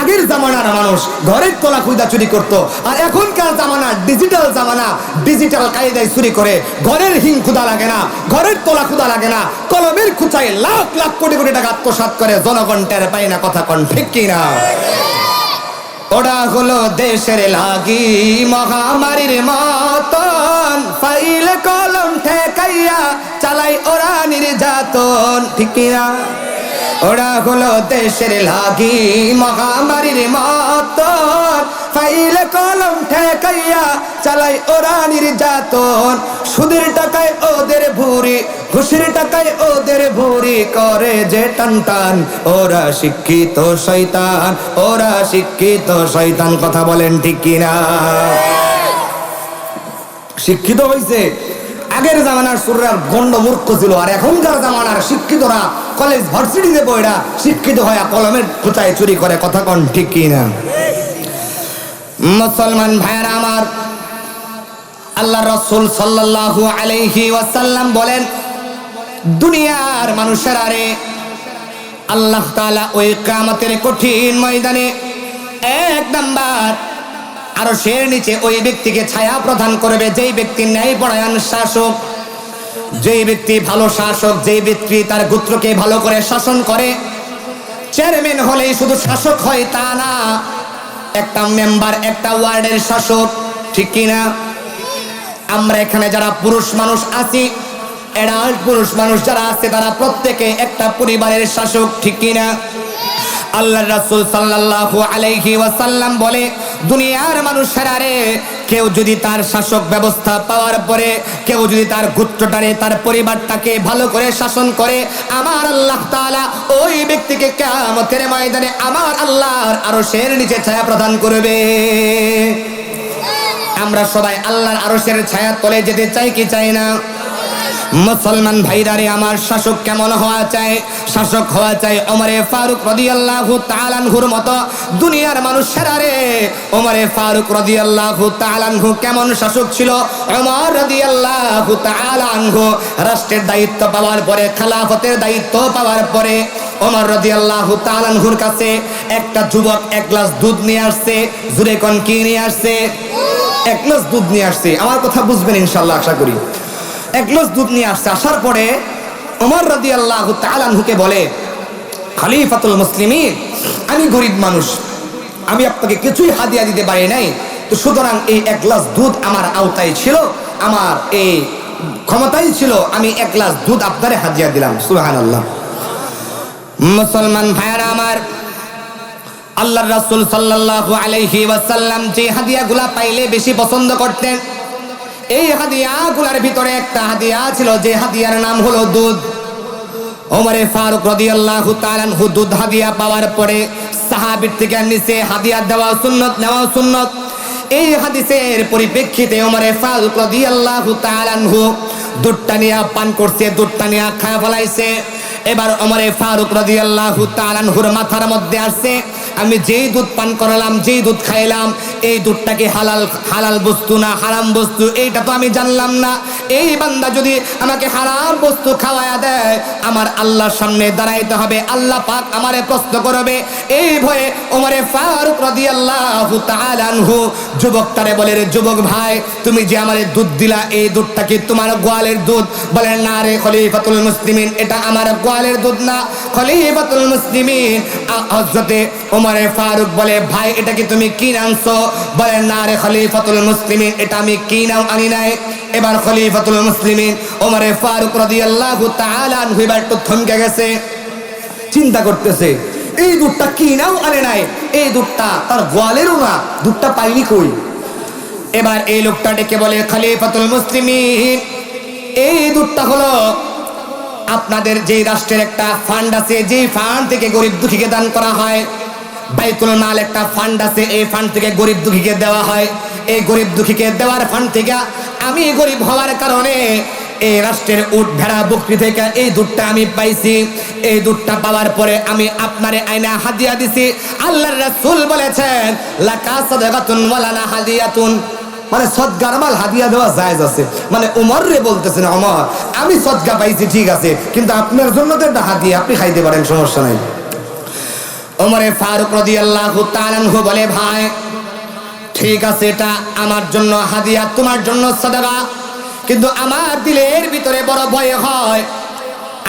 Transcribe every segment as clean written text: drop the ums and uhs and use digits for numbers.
আগের জামানার মানুষ ঘরের তলা খুঁজা চুরি করত, আর এখনকার জামানা ডিজিটাল জামানা, ডিজিটাল কায়দায় চুরি করে। ঘরের হিং ক্ষুধা লাগে না, ঘরের তলা ক্ষুধা লাগে না, কলমের খুচায় লাখ লাখ কোটি কোটি টাকা আত্মসাৎ করে, জনগণ টের পায় না। কথা কোন ঠিক কিনা? ওরা হলো দেশের লাগি মহামারীর মতন, ফাইলে কলম ঠেকাইয়া চালাই ওরা নির্যাতন। ঠিক কিনা? ওরা হলো দেশের লাগি মহামারীর মতন, ফাইলে কলম ঠেকাইয়া চালাই ওরা নির্যাতন। সুদের টাকায় ওদের ভুরি, ঘুষের টাকায় ওদের ভুরি, করে যে টান টান। ওরা শিক্ষিত শয়তান, ওরা শিক্ষিত শয়তান। কথা বলেন ঠিক কিনা? শিক্ষিত হইছে আগের জামানার সুররা গন্ড মূর্খ ছিল, আর এখনকার জামানার শিক্ষিতরা কলেজ ভার্সিটিতে বইরা শিক্ষিত হয়ে কলমের খোঁচায় চুরি করে। কথা কোন ঠিক কিনা? মুসলমান ভাইরা আমার, আল্লাহ রাসূল সাল্লাল্লাহু আলাইহি ওয়াসাল্লাম বলেন, দুনিয়ার মানুষেরা রে, আল্লাহ তাআলা ওই কিয়ামতের কঠিন ময়দানে এক নাম্বার আরশের নিচে ওই ব্যক্তিকে ছায়া প্রদান করবে, যেই ব্যক্তি ন্যায়পরায়ণ শাসক, যেই ব্যক্তি ভালো শাসক, যেই ব্যক্তি তার গোত্রকে ভালো করে শাসন করে। চেয়ারম্যান হলেই শুধু শাসক হয় তা না, একটা মেম্বার, একটা ওয়ার্ডের শাসক। ঠিক কিনা? আমরা এখানে যারা পুরুষ মানুষ আছি, এডাল্ট পুরুষ মানুষ যারা আছে, তারা প্রত্যেকে একটা পরিবারের শাসক। ঠিক কিনা? আল্লাহ রাসূল সাল্লাল্লাহু আলাইহি ওয়াসাল্লাম বলে, দুনিয়ার মানুষেরা রে, কেউ যদি তার শাসক ব্যবস্থা পাওয়ার পরে কেউ যদি তার গোত্রটারে, তার পরিবারটাকে ভালো করে শাসন করে, আমার আল্লাহ তাআলা ওই ব্যক্তিকে কিয়ামতের ময়দানে আমার আল্লাহর আরশের নিচে ছায়া প্রদান করবে। আমরা সবাই আল্লাহর আরশের ছায়ার তলে যেতে চাই কি চাই না? মুসলমান ভাইরা রে আমার, শাসক কেমন হওয়া চাই? শাসক হওয়া চাই ওমরে ফারুক রাদিয়াল্লাহু তাআলা আনহুর মতো। দুনিয়ার মানুষেরা রে, ওমরে ফারুক রাদিয়াল্লাহু তাআলা আনহু কেমন শাসক ছিল? ওমর রাদিয়াল্লাহু তাআলা আনহু রাষ্ট্রের দায়িত্ব পাওয়ার পরে, খেলাফতের দায়িত্ব পাওয়ার পরে, ওমর রাদিয়াল্লাহু তাআলা আনহুর কাছে একটা যুবক এক গ্লাস দুধ নিয়ে আসছে। জুরে কোন কি নিয়ে আসছে? এক গ্লাস দুধ নিয়ে আসছে। আমার কথা বুঝবেন ইনশাআল্লাহ, আশা করি। এক গ্লাস দুধ নিয়ে আসছে। আসার পরে ওমর রাদিয়াল্লাহু তাআলা আনহুকে বলে, খলিফাতুল মুসলিমিন, আমি গরিব মানুষ, আমি আপনাকে কিছুই হাদিয়া দিতে পারি নাই, তো সুতরাং এই এক গ্লাস দুধ আমার আওতায় ছিল, আমার এই ক্ষমতাই ছিল, আমি এক গ্লাস দুধ আপনারে হাদিয়া দিলাম। সুবহানাল্লাহ। মুসলমান ভাইরা আমার, আল্লাহর রাসূল সাল্লাল্লাহু আলাইহি ওয়াসাল্লাম যে হাদিয়াগুলা পাইলে বেশি পছন্দ করতেন, এই হাদিয়াগুলার ভিতরে একটা হাদিয়া ছিল, যে হাদিয়ার নাম হলো দুধ। ওমরে ফারুক রাদিয়াল্লাহু তাআলা আনহু দুধ হাদিয়া পাওয়ার পরে সাহাবীর থেকে নিচে হাদিয়া দেওয়া সুন্নত, নেওয়া সুন্নত। এই হাদিসের পরিপ্রেক্ষিতে ওমরে ফারুক রাদিয়াল্লাহু তাআলা আনহু দুধটা নিয়ে পান করছে, দুধটা নিয়ে খাওয়া ফেলাইছে। এবার ওমরে ফারুক রাদিয়াল্লাহু তাআলা আনহুর মাথার মধ্যে আসছে, আমি যেই দুধ পান করলাম, যেই দুধ খাইলাম, এই দুধটাকে হালাল বস্তু না হারাম বস্তু, এইটা তো আমি জানলাম না। এই বান্দা যদি আমাকে হারাম বস্তু খাওয়ায়া দেয়, আমার আল্লাহর সামনে দাঁড়াইতে হবে, আল্লাহ পাক আমারে প্রশ্ন করবে। এই ভয়ে ওমরে ফারুক রাদিয়াল্লাহু তাআলা আনহু যুবকটারে বলে, রে যুবক ভাই, তুমি যে আমারে দুধ দিলা, এই দুধটা কি তোমার গোয়ালের দুধ? বলে, না রে খলিফাতুল মুসলিমিন, এটা আমার গোয়ালের দুধ না। খলিফাতুল মুসলিমিন হযরতে ওমরে ফারুক বলে, ভাই এটা কি তুমি কিনে আনছো? বলে, না রে খলিফাতুল মুসলিমিন, এটা আমি কিনাও আনি নাই। এবার খলিফাতুল মুসলিমিন ওমরে ফারুক রাদিয়াল্লাহু তাআলা আনহু এবার একটু থমকে গেছে, চিন্তা করতেছে, এই দুধটা কিনাও আনে নাই, এই দুধটা তার গোয়ালেরও না, দুধটা পাইনি কই? এবার এই লোকটা ডেকে বলে, খলিফাতুল মুসলিমিন, এই দুধটা হলো আপনাদের যে রাষ্ট্রের একটা ফান্ড আছে, যে ফান্ড থেকে গরিব দুঃখীকে দান করা হয়। বাইতুল মাল একটা ফান্ড আছে, এই ফান্ড থেকে গরিব দুঃখীকে দেওয়া হয়। এই গরিব দুঃখীকে দেওয়ার ফান্ড থেকে আমি গরিব হওয়ার কারণে এই রাষ্ট্রের উট ভেড়া বকরি থেকে এই দুধটা আমি পাইছি। এই দুধটা পাওয়ার পরে আমি আপনারে আইনা হাদিয়া দিছি। আল্লাহর রাসূল বলেছেন, লাকা সাদাকাতুন ওয়ালানা হাদিয়াতুন, মানে সদকার মাল হাদিয়া দেওয়া জায়েজ আছে। মানে ওমর রে বলতেছেন, ওমর আমি সদকা পাইছি ঠিক আছে, কিন্তু আপনার জন্য তো একটা হাদিয়া, আপনি খাইতে পারেন, সমস্যা নাই। ওমরে ফারুক রাদিয়াল্লাহু তাআলা আনহু বলে, ভাই ঠিক আছে, এটা আমার জন্য হাদিয়া, তোমার জন্য সাদাকা, কিন্তু আমার দিলের ভিতরে বড় ভয় হয়,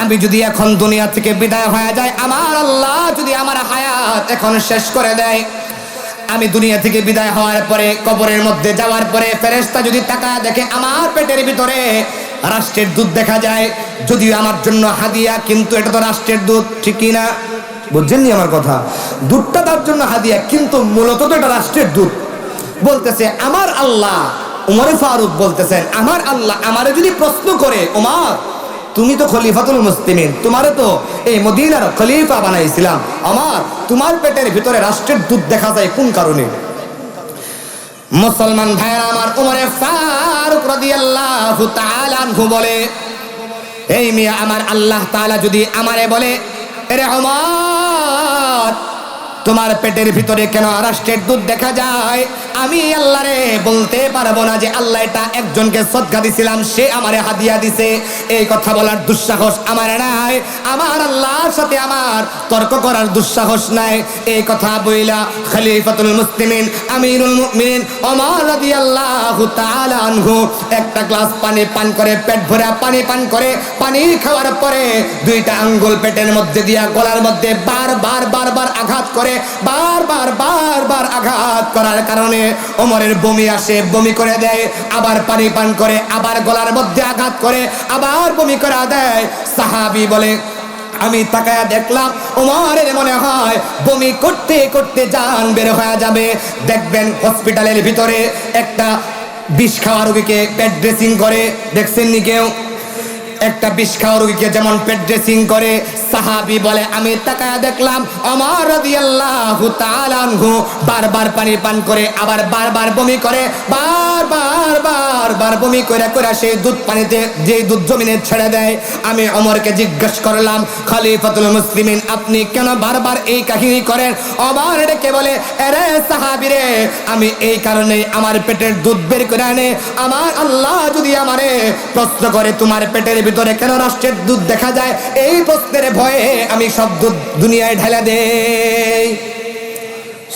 আমি যদি এখন দুনিয়া থেকে বিদায় হয়ে যাই, আমার আল্লাহ যদি আমার হায়াত এখন শেষ করে দেয়, আমি দুনিয়া থেকে বিদায় হওয়ার পরে কবরের মধ্যে যাওয়ার পরে ফেরেশতা যদি তাকায় দেখে আমার পেটের ভিতরে রাষ্ট্রের দুধ দেখা যায়, যদিও আমার জন্য হাদিয়া, কিন্তু এটা তো রাষ্ট্রের দুধ, ঠিক কি না? বুঝছেননি আমার কথা? দুধটা তার জন্য হাদিয়া, কিন্তু মূলত তো এটা রাষ্ট্রের দুধ। বলতেছে আমার আল্লাহ, উমরে ফারুক বলতেছেন, আমার আল্লাহ আমারে যদি প্রশ্ন করে, ওমর তুমি তো খলিফাতুল মুসলিমিন, তোমারে তো এই মদিনার খলিফা বানাইছিলাম, আমার তোমার পেটের ভিতরে রাষ্ট্রের দুধ দেখা যায় কোন কারণে? মুসলমান ভাইরা আমার, উমরে ফারুক রাদিয়াল্লাহু তাআলা আনহু বলে, এই মিয়া, আমার আল্লাহ তাআলা যদি আমারে বলে, আরে ওমর তোমার পেটের ভিতরে কেন রাষ্ট্রের দুধ দেখা যায়, আমি আল্লাহরে বলতে পারবো না যে আল্লাহ এটা একজনকে সদকা দিছিলাম, সে আমারে হাদিয়া দিছে, এই কথা বলার দুঃসাহস আমার নাই, আমার আল্লাহর সাথে আমার তর্ক করার দুঃসাহস নাই। এই কথা বইলা খলিফাতুল মুসলিমিন আমিরুল মুমিনিন ওমর রাদিয়াল্লাহু তাআলা আনহু একটা গ্লাস পানি পান করে, পেট ভরে পানি পান করে, পানি খাওয়ার পরে দুইটা আঙ্গুল পেটের মধ্যে দিয়া গলার মধ্যে বারবার আঘাত করে, বারবার আঘাত করার কারণে ওমরের বমি আসে, বমি করে দেয়, আবার পানি পান করে, আবার গলার মধ্যে আঘাত করে, আবার বমি করে দেয়। সাহাবী বলে, আমি তাকায়া দেখলাম ওমরের মনে হয় বমি করতে করতে জান বের হয়ে যাবে। দেখবেন হসপিটালের ভিতরে একটা বিষ খাওয়া রোগীকে পেট ড্রেসিং করে, দেখছেন নি কেউ? একটা বিষ খাওয়া রোগীকে যেমন পেট ড্রেসিং করে, সাহাবী বলে আমি তাকায়া দেখলাম ওমর রাদিয়াল্লাহু তাআলা আনহু বারবার পানি পান করে, আবার বারবার বমি করে, বারবার বমি করে সেই দুধ পানিতে, যে দুধ জমিনে ছেড়ে দেয়। আমি ওমরকে জিজ্ঞেস করলাম, খলিফাতুল মুসলিমিন আপনি কেন বারবার এই কাহিনী করেন? ওমর ডেকে বলে, আরে সাহাবী রে, আমি এই কারণে আমার পেটের দুধ বের করে আনে, আমার আল্লাহ যদি আমারে প্রশ্ন করে তোমার পেটের ভিতরে কেন রাষ্ট্রের দুধ দেখা যায়, এই প্রশ্নের ভয়ে আমি সব দুধ দুনিয়ায় ঢেলে দেই।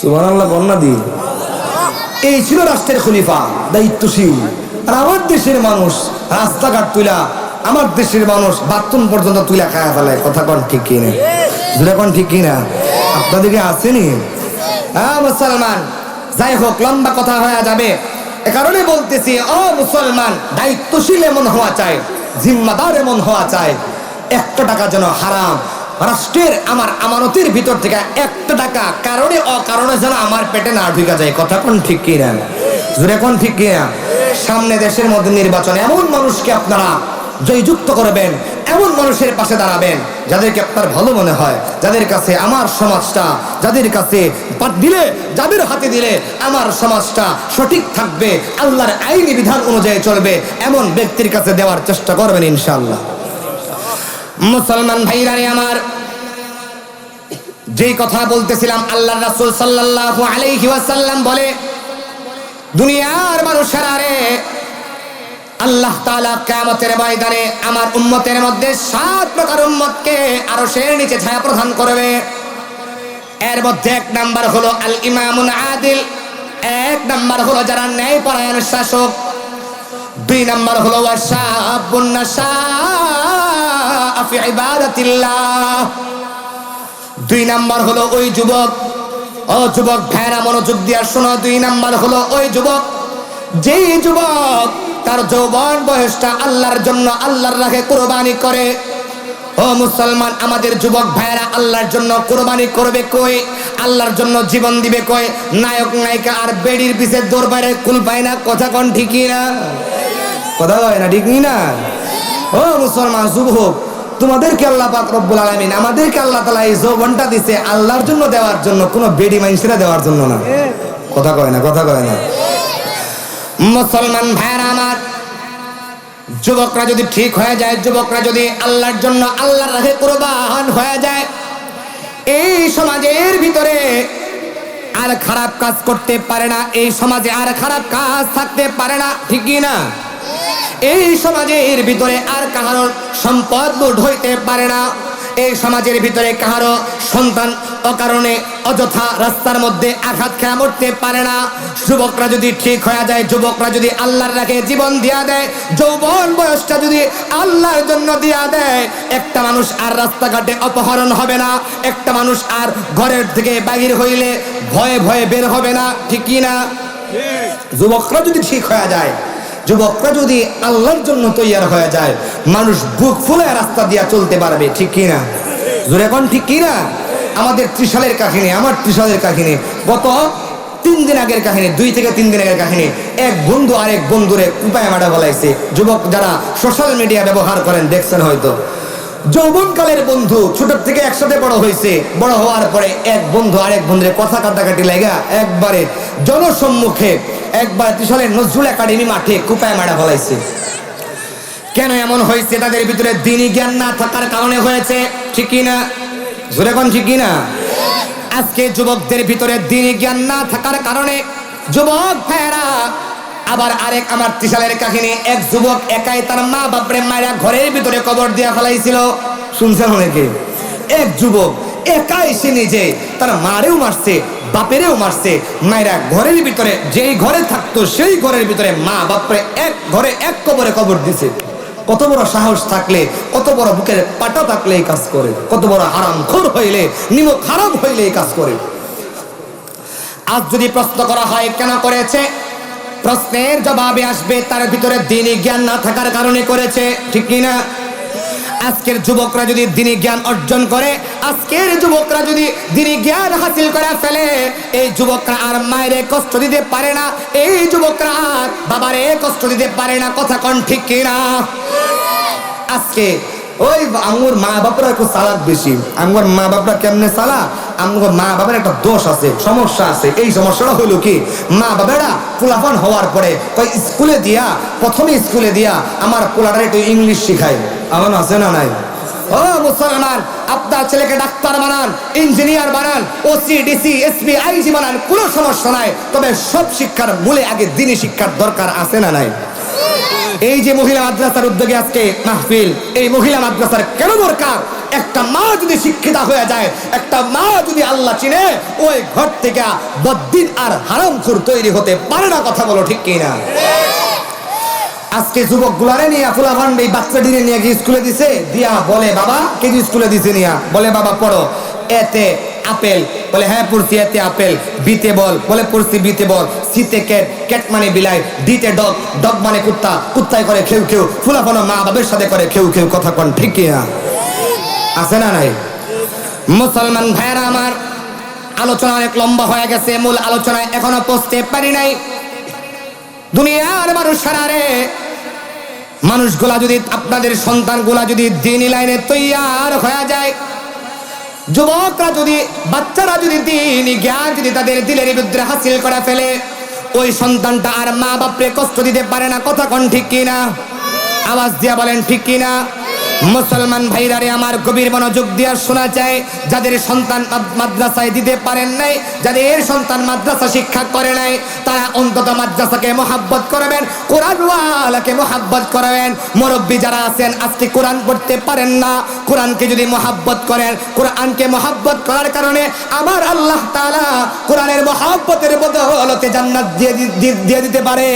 সুবহানাল্লাহ, বন্যা দি। এই ছিল রাষ্ট্রের খলিফা, দায়িত্বশীল। আর আমার দেশের মানুষ রাস্তাঘাট তুলা, আমার দেশের মানুষ বাথরুম পর্যন্ত তুলা খায়া ফেলায়। কথা কোন ঠিক কিনা? জোরে কোন ঠিক কিনা? আপনাদেরকে আসেনি? হ্যাঁ মুসলমান, যাই হোক, লম্বা কথা হয়ে যাবে, এ কারণে বলতেছি, ও মুসলমান, দায়িত্বশীল এমন হওয়া চাই, জিম্মাদার এমন হওয়া চাই, একটা টাকা যেন হারাম, রাষ্ট্রের আমার আমানতের ভিতর থেকে একটা টাকা কারণে অকারণে যেন আমার পেটে না ঢুকে যায়। কথা কোন ঠিক কিনা? জোরে কোন ঠিক কিনা? সামনে দেশের মধ্যে নির্বাচন, এমন মানুষকে আপনারা জয়যুক্ত করবেন, এমন মানুষের পাশে দাঁড়াবেন যাদেরকে আপনার ভালো মনে হয়, যাদের কাছে আমার সমাজটা, যাদের কাছে দিলে, যাদের হাতে দিলে আমার সমাজটা সঠিক থাকবে, আল্লাহর আইনি বিধান অনুযায়ী চলবে, এমন ব্যক্তির কাছে দেওয়ার চেষ্টা করবেন ইনশাআল্লাহ। মুসলমান ভাইরা আমার, যেই কথা বলতেছিলাম, আল্লাহর রাসূল সাল্লাল্লাহু আলাইহি ওয়াসাল্লাম বলে, দুনিয়ার মানুষেরা রে, আল্লাহ তাআলা কিয়ামতের ময়দানে আমার উম্মতের মধ্যে 7 প্রকার উম্মতকে আরশের নিচে ছায়া প্রদান করবে। এর মধ্যে 1 নাম্বার হলো আল ইমামুল আদিল, 1 নাম্বার হলো যারা ন্যায়পরায়ণ শাসক, 2 নাম্বার হলো ওয়াশাবুন নাশা ফি ইবাদাতিল্লাহ, 2 নাম্বার হলো ওই যুবক, ও যুবক ভাইরা মনোযোগ দিয়ে শোনো, 2 নাম্বার হলো ওই যুবক, যেই যুবক তার যৌবন বয়সটা আল্লাহর জন্য, আল্লাহর রাহে কুরবানি করে। ও মুসলমান, আমাদের যুবক ভাইরা আল্লাহর জন্য কুরবানি করবে কই? আল্লাহর জন্য জীবন দিবে কই? নায়ক নায়িকা আর বেডির পিছে দরবারে কুল পায় না। কথা কোন ঠিকই না? কথা হয় না, ঠিক না? ও মুসলমান যুবক, তোমাদেরকে আল্লাহ পাক রব্বুল আলামিন, আমাদেরকে আল্লাহ তাআলা এই যৌবনটা দিছে আল্লাহর জন্য দেওয়ার জন্য, কোনো বেডি মানুষেরা দেওয়ার জন্য না। কথা কয় না, কথা কয় না। মুসলমান ভাইরা আমার, যুবকরা যদি ঠিক হয়ে যায়, যুবকরা যদি আল্লাহর জন্য আল্লাহর রাহে কুরবান হয়ে যায়, এই সমাজের ভিতরে আর খারাপ কাজ করতে পারে না, এই সমাজে আর খারাপ কাজ থাকতে পারে না, ঠিক কি না? এই সমাজের ভিতরে আর কারোর সম্পদ লুট হইতে পারে না, এই সমাজের ভিতরে কারো সন্তান অকারণে অযথা রাস্তার মধ্যে আঘাত খেয়ে মরতে পারে না। যুবকরা যদি ঠিক হয়ে যায়, যুবকরা যদি আল্লাহর রাখে জীবন দিয়া দেয়, যৌবন বয়সটা যদি আল্লাহর জন্য দিয়া দেয়, একটা মানুষ আর রাস্তাঘাটে অপহরণ হবে না, একটা মানুষ আর ঘরের থেকে বাহির হইলে ভয়ে ভয়ে বের হবে না, ঠিক কি না? যুবকরা যদি ঠিক হয়ে যায়, যুবকরা যদি আল্লাহর জন্য তৈয়ার হয়ে যায়, মানুষ বুক ফুলে রাস্তা দিয়া চলতে পারবে, ঠিক কি না? জোরে কোন ঠিক কি না? আমাদের ত্রিশালের কাহিনী, আমার ত্রিশালের কাহিনী, গত 3 দিন আগের কাহিনী, 2 থেকে 3 দিন আগের কাহিনী। এক বন্ধু আরেক বন্ধুরে উপায় মারা বলাইছে। যুবক যারা সোশ্যাল মিডিয়া ব্যবহার করেন দেখছেন হয়তো, যৌবনকালের বন্ধু ছোট থেকে একসাথে বড় হয়েছে, বড় হওয়ার পরে এক বন্ধু আরেক বন্ধুরে কথা কাটাকাটি লাগা একবারে জনসম্মুখে একবার ত্রিশালের নজরুল একাডেমি মাঠে কুপায় মারা ফলাইছে। কেন এমন হয়েছে? তাদের ভিতরে দ্বীনি জ্ঞান না থাকার কারণে হয়েছে, ঠিক কি না? জোরে কোন ঠিক কি না? আজকে যুবকদের ভিতরে দ্বীনি জ্ঞান না থাকার কারণে যুবক ভাইরা, আবার আরেক আমার ত্রিশালের কাহিনী, এক যুবক একাই তার মা বাপরে মায়েরা ঘরের ভিতরে কবর দিয়া ফেলাইছিল, শুনছেন অনেকে? এক যুবক একাই সে নিজে তার মারেও মারছে, বাপেরেও মারছে, মায়েরা ঘরের ভিতরে যেই ঘরে থাকতো সেই ঘরের ভিতরে মা বাপরে এক ঘরে এক কবরে কবর দিছে। কত বড় সাহস থাকলে, কত বড় বুকের পাটা থাকলে এই কাজ করে, কত বড় হারামখোর হইলে, নিমক হারাম হইলে এই কাজ করে। আজ যদি প্রশ্ন করা হয় কেন করেছে, প্রশ্নের জবাবে আসবে তার ভিতরে দ্বীনি জ্ঞান না থাকার কারণে করেছে, ঠিক কি না? আজকের যুবকরা যদি দ্বীনি জ্ঞান অর্জন করে, আজকের যুবকরা যদি দ্বীনি জ্ঞান হাসিল করে ফেলে, এই যুবকরা আর মায়েরে কষ্ট দিতে পারে না, এই যুবকরা আর বাবারে কষ্ট দিতে পারে না, কথা কোন ঠিক কি না? আজকে ওই আমার মা বাপরা একটু চালাক বেশি। আমার মা বাপরা কেমনে চালা? আমার মা বাবার একটা দোষ আছে, সমস্যা আছে। এই সমস্যাটা হইলো কি, মা বাবারা পোলাপান হওয়ার পরে স্কুলে দিয়া, প্রথমে স্কুলে দিয়া আমার পোলাটা একটু ইংলিশ শিখায়, এমন আছে না নাই? ও মুসলমান, আপনার ছেলেকে ডাক্তার বানান, ইঞ্জিনিয়ার বানান, ওসি ডিসি এসপি আইজি বানান, কোনো সমস্যা নাই, তবে সব শিক্ষার মূলে আগে দ্বীনি শিক্ষার দরকার আছে না নাই? এই যে মহিলা মাদ্রাসার উদ্যোগে আজকে মাহফিল, এই মহিলা মাদ্রাসার কেন দরকার? একটা মা যদি শিক্ষিতা হয়ে যায়, একটা মা যদি আল্লাহ চিনে, ওই ঘর থেকে বদ্দিন আর হারামখোর তৈরি হতে পারে না, কথা বলো ঠিক কিনা? আজকে যুবক গুলারে নিয়ে ফুলাফান এই বাচ্চাটিরে নিয়ে গিয়ে স্কুলে দিছে, দিয়া বলে বাবা কেজি স্কুলে দিছে, নিয়া বলে বাবা পড়ো, এতে আপেল, বলে হ্যাঁ পড়ছি এতে আপেল, বিতে বল, বলে পড়ছি বিতে বল, সিতে ক্যাট, ক্যাট মানে বিলাই, ডিতে ডগ, ডগ মানে কুত্তা, কুত্তায় করে খেউ খেউ, ফুলাফানো মা বাবার সাথে করে খেউ খেউ, কথা কোন ঠিক কিনা? আছে না নাই? মুসলমান ভাইরা আমার, আলোচনা অনেক লম্বা হয়ে গেছে, মূল আলোচনায় এখনো পৌঁছতে পারি নাই। দুনিয়ার মানুষ সারারে, মানুষগুলা যদি, আপনাদের সন্তানগুলা যদি দ্বীনি লাইনে তৈয়ার হয়ে যায়, যুবকরা যদি, বাচ্চারা যদি দ্বীনি জ্ঞান যদি তাদের দিলের ভিতরে হাসিল করে ফেলে, ওই সন্তানটা আর মা বাপরে কষ্ট দিতে পারে না, কথা কোন ঠিক কিনা? আওয়াজ দিয়া বলেন ঠিক কিনা? মুসলমান ভাইরারে আমার গভীর মনোযোগ দিয়া শোনা চায়, যাদের সন্তান মাদ্রাসায় দিতে পারেন নাই, যাদের সন্তান মাদ্রাসা শিক্ষা করে নাই, তারা অন্তত মাদ্রাসাকে মহাব্বত করবেন, কোরআনওয়ালাকে মহাব্বত করবেন। মুরব্বী যারা আছেন আজকে কোরআন পড়তে পারেন না, কোরআনকে যদি মহাব্বত করেন, কোরআনকে মহাব্বত করার কারণে আমার আল্লাহ তাআলা কোরআনের মহাব্বতের বদৌলতে জান্নাত দিয়ে দিতে পারে।